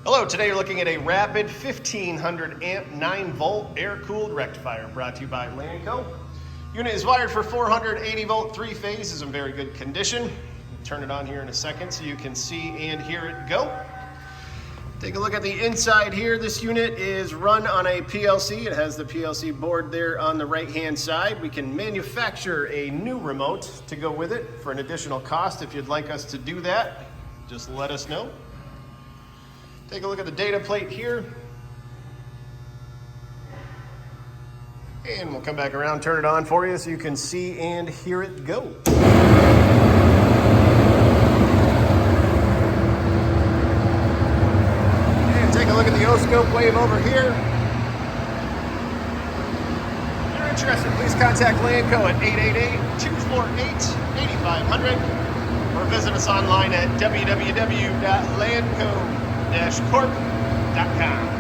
Hello, today you're looking at a rapid 1500 amp 9 volt air-cooled rectifier brought to you by Lanco. Unit is wired for 480 volt 3-phase, is in very good condition. I'll turn it on here in a second so you can see and hear it go. Take a look at the inside here. This unit is run on a PLC. It has the PLC board there on the right hand side. We can manufacture a new remote to go with it for an additional cost. If you'd like us to do that, just let us know. Take a look at the data plate here. And we'll come back around, turn it on for you so you can see and hear it go. And take a look at the O-scope wave over here. If you're interested, please contact Lanco at 888-248-8500 or visit us online at www.lanco.com. corp.com.